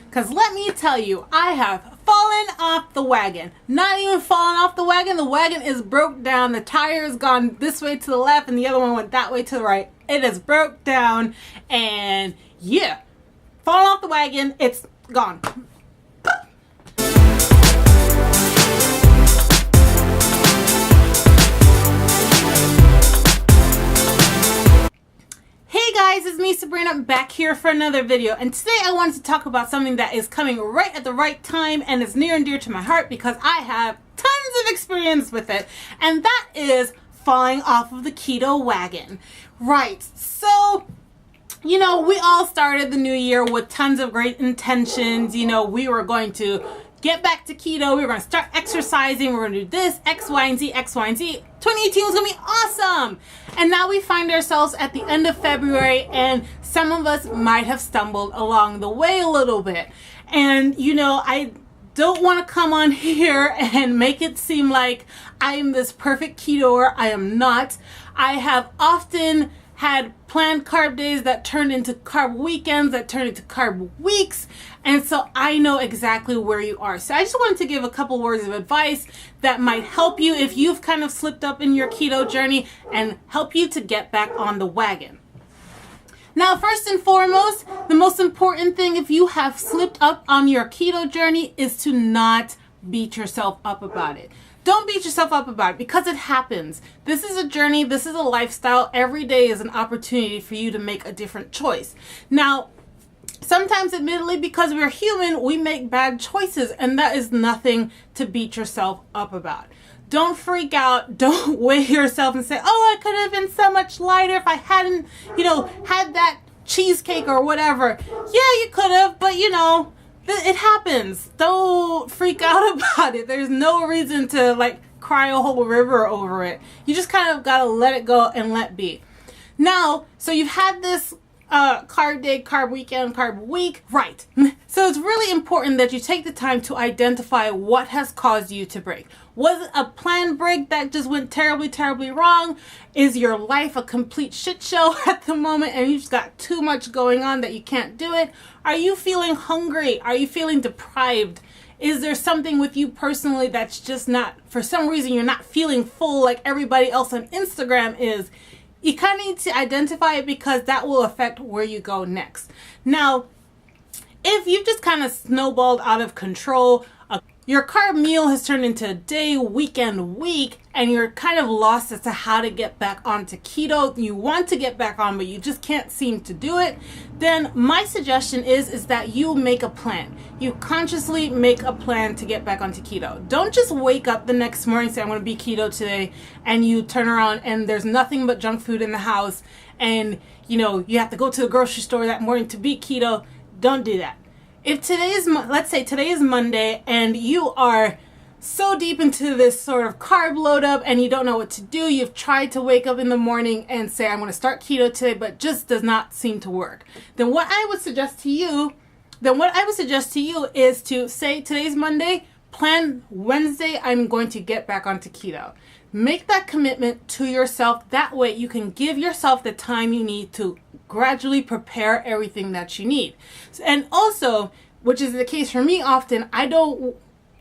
Because let me tell you, I have fallen off the wagon. Not even fallen off the wagon. The wagon is broke down. The tire has gone this way to the left and the other one went that way to the right. It is broke down and yeah, fallen off the wagon. It's gone. Hey guys, it's me Sabrina back here for another video, and today I wanted to talk about something that is coming right at the right time and is near and dear to my heart because I have tons of experience with it, and that is falling off of the keto wagon. Right, so you know, we all started the new year with tons of great intentions. You know, we were going to get back to keto, we were going to start exercising, we were going to do this, X, Y, and Z, X, Y, and Z. 2018 was going to be awesome! And now we find ourselves at the end of February, and some of us might have stumbled along the way a little bit. And, you know, I don't want to come on here and make it seem like I am this perfect ketoer. I am not. I have often had planned carb days that turned into carb weekends, that turned into carb weeks, and so I know exactly where you are. So I just wanted to give a couple words of advice that might help you if you've kind of slipped up in your keto journey and help you to get back on the wagon. Now, first and foremost, the most important thing if you have slipped up on your keto journey is to not beat yourself up about it. Don't beat yourself up about it because it happens. This is a journey. This is a lifestyle. Every day is an opportunity for you to make a different choice. Now, sometimes, admittedly, because we're human, we make bad choices, and that is nothing to beat yourself up about. Don't freak out. Don't weigh yourself and say, oh, I could have been so much lighter if I hadn't, you know, had that cheesecake or whatever. Yeah, you could have, but you know, it happens. Don't freak out about it. There's no reason to like cry a whole river over it. You just kind of gotta let it go and let be. Now, so you've had this carb day, carb weekend, carb week, right? So it's really important that you take the time to identify what has caused you to break. Was it a planned break that just went terribly, terribly wrong? Is your life a complete shit show at the moment and you've just got too much going on that you can't do it? Are you feeling hungry? Are you feeling deprived? Is there something with you personally that's just not, for some reason, you're not feeling full like everybody else on Instagram is? You kind of need to identify it because that will affect where you go next. Now, if you've just kind of snowballed out of control, your carb meal has turned into a day, weekend, week, and you're kind of lost as to how to get back onto keto. You want to get back on, but you just can't seem to do it. Then my suggestion is that you make a plan. You consciously make a plan to get back onto keto. Don't just wake up the next morning and say, I'm going to be keto today, and you turn around and there's nothing but junk food in the house, and you know, you have to go to the grocery store that morning to be keto. Don't do that. If today is, let's say today is Monday and you are so deep into this sort of carb load up and you don't know what to do, you've tried to wake up in the morning and say, I'm going to start keto today, but just does not seem to work. Then what I would suggest to you is to say today's Monday, plan Wednesday, I'm going to get back onto keto. Make that commitment to yourself. That way you can give yourself the time you need to gradually prepare everything that you need. And also, which is the case for me often,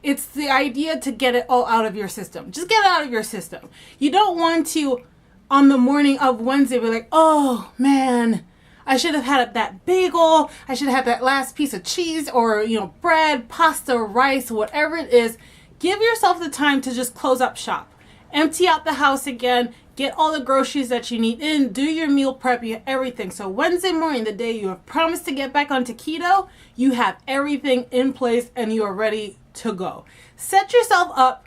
it's the idea to get it all out of your system. Just get it out of your system. You don't want to, on the morning of Wednesday, be like, oh man, I should have had that bagel. I should have had that last piece of cheese or, you know, bread, pasta, rice, whatever it is. Give yourself the time to just close up shop. Empty out the house again, get all the groceries that you need in, do your meal prep, you have everything. So Wednesday morning, the day you have promised to get back onto keto, you have everything in place and you are ready to go. Set yourself up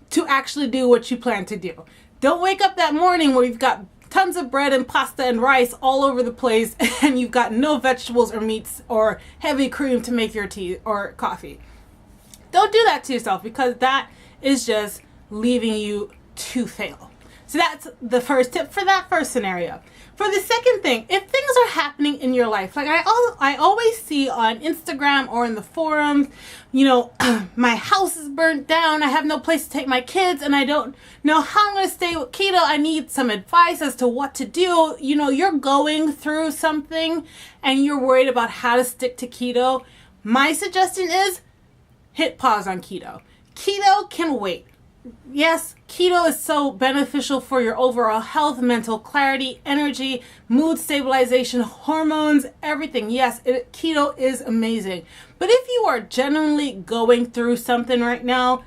to actually do what you plan to do. Don't wake up that morning where you've got tons of bread and pasta and rice all over the place and you've got no vegetables or meats or heavy cream to make your tea or coffee. Don't do that to yourself because that is just leaving you to fail. So that's the first tip for that first scenario. For the second thing, if things are happening in your life, like I always see on Instagram or in the forums, you know, my house is burnt down, I have no place to take my kids, and I don't know how I'm going to stay with keto. I need some advice as to what to do. You know, you're going through something and you're worried about how to stick to keto. My suggestion is hit pause on keto. Keto can wait. Yes, keto is so beneficial for your overall health, mental clarity, energy, mood stabilization, hormones, everything. Yes, keto is amazing. But if you are genuinely going through something right now,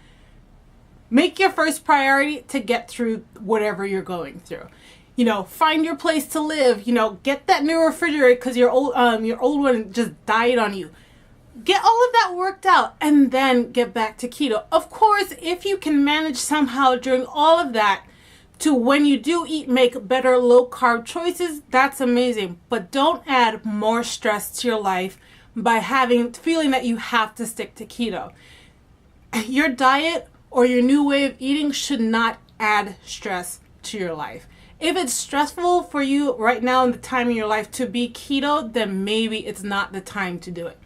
make your first priority to get through whatever you're going through. You know, find your place to live. You know, get that new refrigerator because your old one just died on you. Get all of that worked out and then get back to keto. Of course, if you can manage somehow during all of that to when you do eat, make better low carb choices, that's amazing. But don't add more stress to your life by feeling that you have to stick to keto. Your diet or your new way of eating should not add stress to your life. If it's stressful for you right now in the time in your life to be keto, then maybe it's not the time to do it.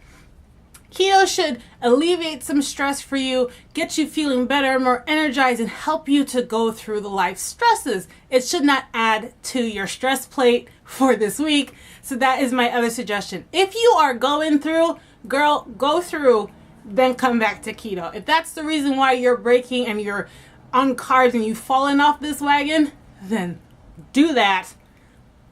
Keto should alleviate some stress for you, get you feeling better, more energized, and help you to go through the life stresses. It should not add to your stress plate for this week. So that is my other suggestion. If you are going through, girl, go through, then come back to keto. If that's the reason why you're breaking and you're on carbs and you've fallen off this wagon, then do that.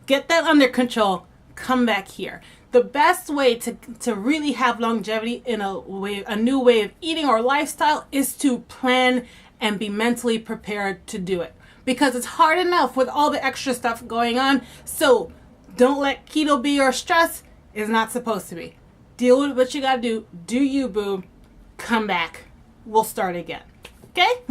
Get that under control. Come back here. The best way to really have longevity in a new way of eating or lifestyle is to plan and be mentally prepared to do it. Because it's hard enough with all the extra stuff going on. So don't let keto be your stress. It's not supposed to be. Deal with what you gotta do. Do you, boo. Come back. We'll start again. Okay?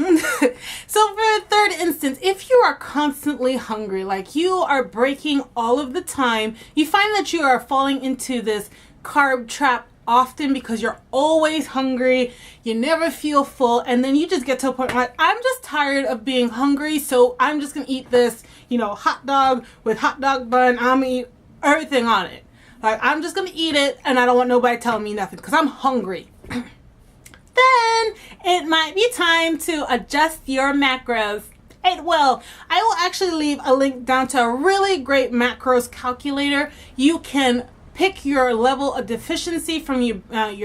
So for the third instance, if you are constantly hungry, like you are breaking all of the time, you find that you are falling into this carb trap often because you're always hungry, you never feel full, and then you just get to a point like, I'm just tired of being hungry, so I'm just gonna eat this, hot dog with hot dog bun, I'm gonna eat everything on it. Like, I'm just gonna eat it, and I don't want nobody telling me nothing because I'm hungry. Then it might be time to adjust your macros. It will. I will actually leave a link down to a really great macros calculator. You can pick your level of deficiency from your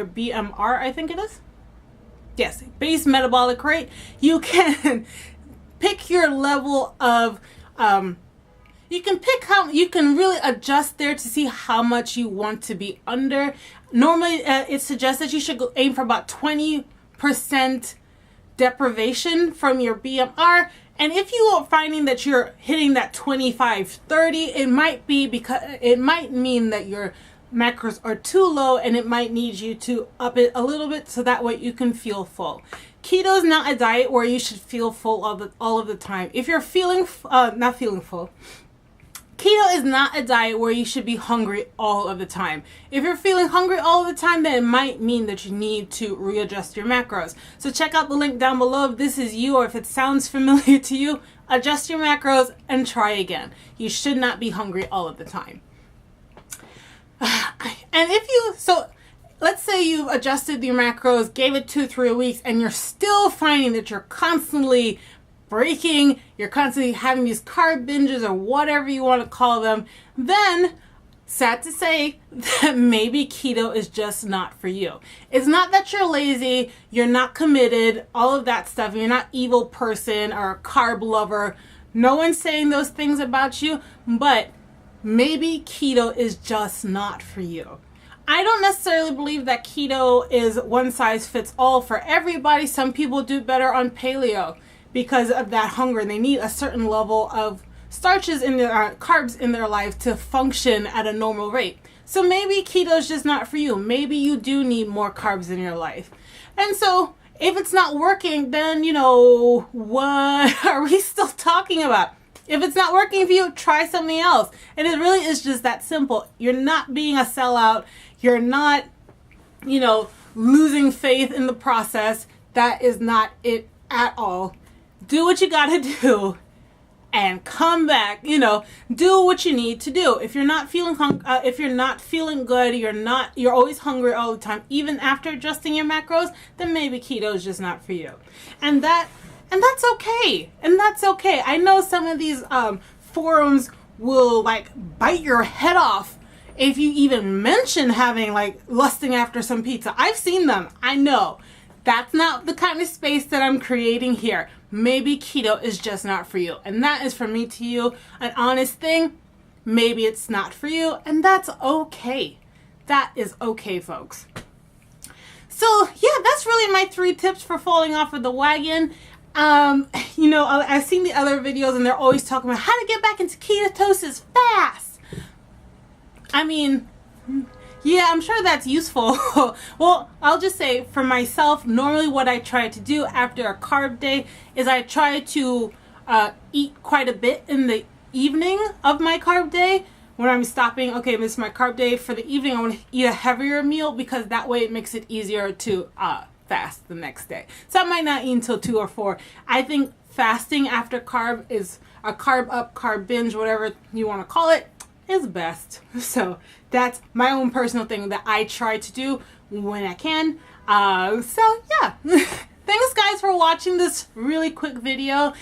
BMR, I think it is. Yes, base metabolic rate. You can pick your level of you can really adjust there to see how much you want to be under. Normally, it suggests that you should aim for about 20% deprivation from your BMR. And if you are finding that you're hitting that 25-30, it might mean that your macros are too low and it might need you to up it a little bit so that way you can feel full. Keto is not a diet where you should feel full all of the time. If you're not feeling full, keto is not a diet where you should be hungry all of the time. If you're feeling hungry all of the time, then it might mean that you need to readjust your macros. So check out the link down below if this is you or if it sounds familiar to you. Adjust your macros and try again. You should not be hungry all of the time. And let's say you've adjusted your macros, gave it 2-3 weeks, and you're still finding that you're constantly breaking, you're constantly having these carb binges or whatever you want to call them, then sad to say that maybe keto is just not for you. It's not that you're lazy, you're not committed, all of that stuff. You're not an evil person or a carb lover. No one's saying those things about you, but maybe keto is just not for you. I don't necessarily believe that keto is one size fits all for everybody. Some people do better on paleo because of that hunger, and they need a certain level of starches in their carbs in their life to function at a normal rate. So maybe keto is just not for you. Maybe you do need more carbs in your life. And so if it's not working, then what are we still talking about? If it's not working for you, try something else. And it really is just that simple. You're not being a sellout. You're not, losing faith in the process. That is not it at all. Do what you gotta do and come back, do what you need to do. If you're not feeling if you're not feeling good, you're always hungry all the time, even after adjusting your macros, then maybe keto is just not for you. And that's okay. I know some of these forums will bite your head off if you even mention having like lusting after some pizza. I've seen them. I know. That's not the kind of space that I'm creating here. Maybe keto is just not for you. And that is, from me to you, an honest thing. Maybe it's not for you, and that's okay. That is okay, folks. So yeah, that's really my 3 tips for falling off of the wagon. You know, I've seen the other videos and they're always talking about how to get back into ketosis fast. I mean, yeah, I'm sure that's useful. Well, I'll just say for myself, normally what I try to do after a carb day is I try to eat quite a bit in the evening of my carb day. When I'm stopping, okay, this is my carb day for the evening, I want to eat a heavier meal because that way it makes it easier to fast the next day. So I might not eat until 2 or 4. I think fasting after carb is a carb up, carb binge, whatever you want to call it, is best. So that's my own personal thing that I try to do when I can. So yeah, thanks guys for watching this really quick video.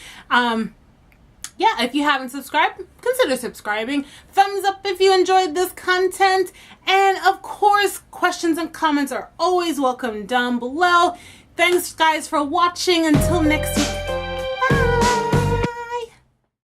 Yeah, if you haven't subscribed, consider subscribing. Thumbs up if you enjoyed this content. And of course, questions and comments are always welcome down below. Thanks guys for watching. Until next week.